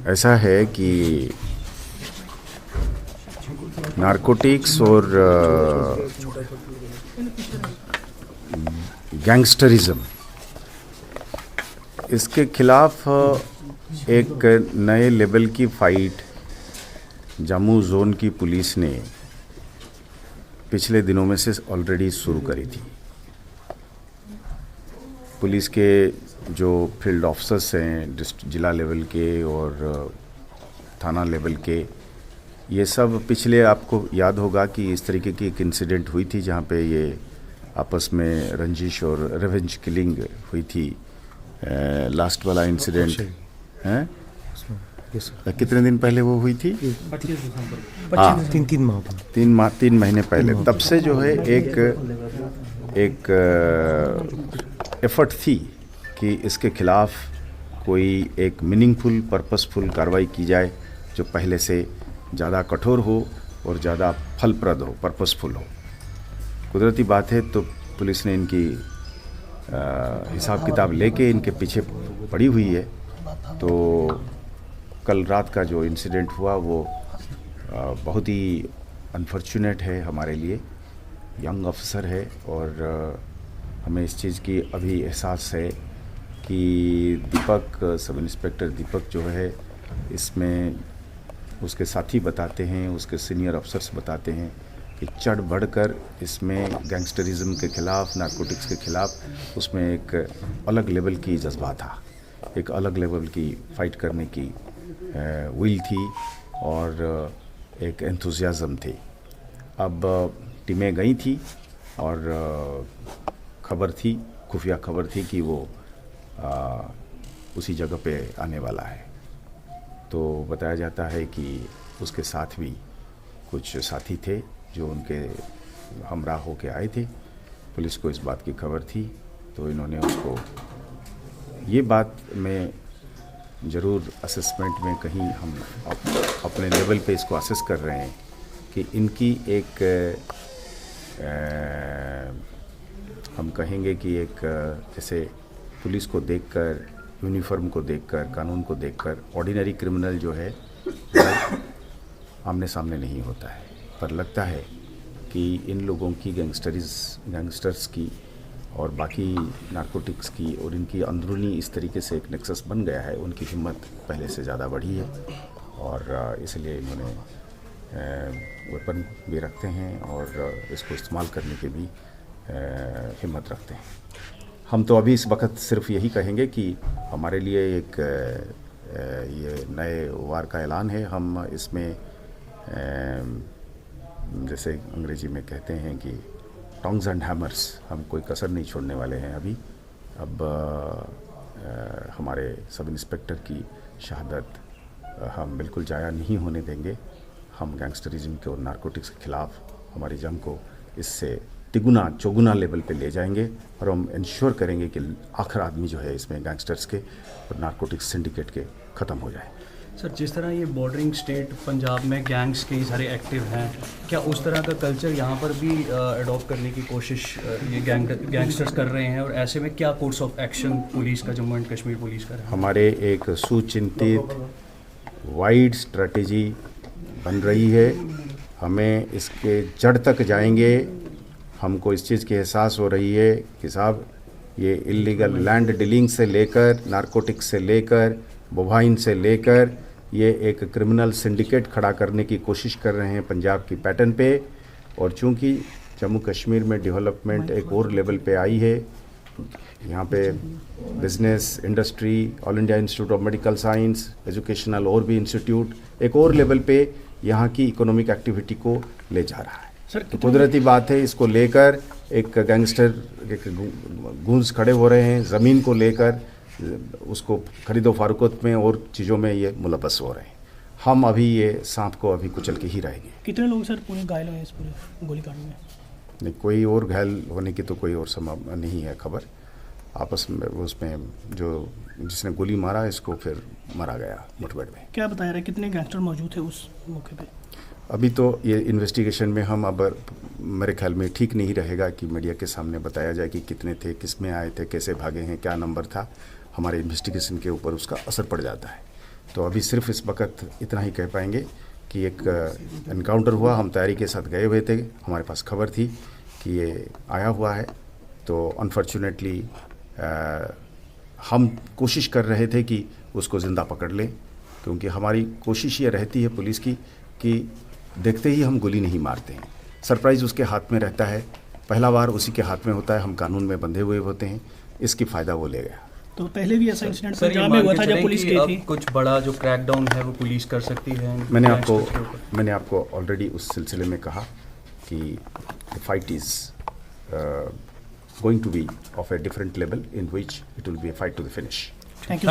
ऐसा है कि नारकोटिक्स और गैंगस्टरिज्म, इसके खिलाफ एक नए लेवल की फाइट जम्मू जोन की पुलिस ने पिछले दिनों में से ऑलरेडी शुरू करी थी। पुलिस के जो फील्ड ऑफिसर्स हैं जिला लेवल के और थाना लेवल के, ये सब पिछले, आपको याद होगा कि इस तरीके की एक इंसिडेंट हुई थी जहाँ पे ये आपस में रंजिश और रिवेंज किलिंग हुई थी। लास्ट वाला इंसिडेंट है कितने दिन पहले वो हुई थी? 25 दिसंबर। हाँ, 3 महीने पहले। तब से जो है एक एफर्ट थी कि इसके खिलाफ कोई एक मीनिंगफुल पर्पसफुल कार्रवाई की जाए जो पहले से ज़्यादा कठोर हो और ज़्यादा फलप्रद हो, पर्पसफुल हो। कुदरती बात है, तो पुलिस ने इनकी हिसाब किताब लेके इनके पीछे पड़ी हुई है। तो कल रात का जो इंसिडेंट हुआ वो बहुत ही अनफॉर्चुनेट है हमारे लिए। यंग ऑफिसर है और हमें इस चीज़ की अभी एहसास है कि दीपक, सब इंस्पेक्टर दीपक जो है, इसमें उसके साथी बताते हैं, उसके सीनियर अफसर्स बताते हैं कि चढ़ बढ़कर इसमें गैंगस्टरिज्म के ख़िलाफ़, नारकोटिक्स के ख़िलाफ़ उसमें एक अलग लेवल की जज्बा था, एक अलग लेवल की फ़ाइट करने की विल थी और एक एंथुसियाज़म थी। अब टीमें गई थी और खबर थी, खुफिया खबर थी कि वो उसी जगह पे आने वाला है। तो बताया जाता है कि उसके साथ भी कुछ साथी थे जो उनके हमराह होके आए थे। पुलिस को इस बात की खबर थी, तो इन्होंने उसको, ये बात में ज़रूर असेसमेंट में कहीं हम अपने लेवल पे इसको असेस कर रहे हैं कि इनकी एक हम कहेंगे कि एक जैसे पुलिस को देखकर, यूनिफॉर्म को देखकर, कानून को देखकर ऑर्डिनरी क्रिमिनल जो है आमने सामने नहीं होता है, पर लगता है कि इन लोगों की गैंगस्टर्स की और बाकी नारकोटिक्स की और इनकी अंदरूनी इस तरीके से एक नेक्सस बन गया है, उनकी हिम्मत पहले से ज़्यादा बढ़ी है और इसलिए इन्होंने वेपन भी रखते हैं और इसको इस्तेमाल करने की भी हिम्मत रखते हैं। हम तो अभी इस वक्त सिर्फ यही कहेंगे कि हमारे लिए एक ये नए वार का ऐलान है। हम इसमें जैसे अंग्रेजी में कहते हैं कि टोंग्स एंड हैमर्स, हम कोई कसर नहीं छोड़ने वाले हैं अभी। अब हमारे सब इंस्पेक्टर की शहादत हम बिल्कुल ज़ाया नहीं होने देंगे। हम गैंगस्टरिज्म के और नारकोटिक्स के ख़िलाफ़ हमारी जंग को इससे तिगुना चौगुना लेवल पे ले जाएंगे और हम इंश्योर करेंगे कि आखिर आदमी जो है इसमें गैंगस्टर्स के और नारकोटिक्स सिंडिकेट के ख़त्म हो जाए। सर, जिस तरह ये बॉर्डरिंग स्टेट पंजाब में गैंग्स कई सारे एक्टिव हैं, क्या उस तरह का कल्चर यहाँ पर भी अडॉप्ट करने की कोशिश ये गैंगस्टर्स कर रहे हैं? और ऐसे में क्या कोर्स ऑफ एक्शन पुलिस का, जम्मू एंड कश्मीर पुलिस का? हमारे एक सुचिंतित वाइड स्ट्रेटेजी बन रही है। हमें इसके जड़ तक जाएंगे। हमको इस चीज़ की एहसास हो रही है कि साहब, ये इलीगल लैंड डीलिंग से लेकर, नारकोटिक्स से लेकर, बोवाइन से लेकर, ये एक क्रिमिनल सिंडिकेट खड़ा करने की कोशिश कर रहे हैं पंजाब की पैटर्न पे। और चूंकि जम्मू कश्मीर में डेवलपमेंट एक और लेवल पे आई है, यहाँ पे business, industry, all India institute of medical science, educational और भी इंस्टीट्यूट एक और लेवल पे यहाँ की इकोनॉमिक एक्टिविटी को ले जा रहा है। तो कुदरती बात है, इसको लेकर एक गैंगस्टर गूंज खड़े हो रहे हैं। ज़मीन को लेकर उसको खरीदो फरोख्त में और चीज़ों में ये मुलव्वस हो रहे हैं। हम अभी ये सांप को अभी कुचल के ही रहेंगे। कितने लोग सर पूरे घायल हुए इस पूरे गोलीकांड में? नहीं, कोई और घायल होने की तो कोई और संभव नहीं है खबर। आपस में उसमें जो जिसने गोली मारा, इसको फिर मारा गया मुठभेड़ में। क्या बताया रहा है, कितने गैंगस्टर मौजूद थे उस मौके पे? अभी तो ये इन्वेस्टिगेशन में हम, अब मेरे ख्याल में ठीक नहीं रहेगा कि मीडिया के सामने बताया जाए कि कितने थे, किस में आए थे, कैसे भागे हैं, क्या नंबर था। हमारे इन्वेस्टिगेशन के ऊपर उसका असर पड़ जाता है। तो अभी सिर्फ इस वक्त इतना ही कह पाएंगे कि एक एनकाउंटर हुआ, हम तैयारी के साथ गए हुए थे, हमारे पास खबर थी कि ये आया हुआ है। तो अनफॉर्चुनेटली हम कोशिश कर रहे थे कि उसको ज़िंदा पकड़ लें, क्योंकि हमारी कोशिश ये रहती है पुलिस की कि देखते ही हम गोली नहीं मारते हैं। सरप्राइज़ उसके हाथ में रहता है, पहला बार उसी के हाथ में होता है, हम कानून में बंधे हुए होते हैं, इसकी फ़ायदा वो ले गया। तो पहले भी ऐसा इंसिडेंट सर, ये पंजाब में मान हुआ के था जब चलें पुलिस कि गई अब थी। कुछ बड़ा जो क्रैकडाउन है वो पुलिस कर सकती है। मैंने आपको ऑलरेडी उस सिलसिले में कहा कि the fight is going to be of a different level in which it will be a fight to the finish. Thank you.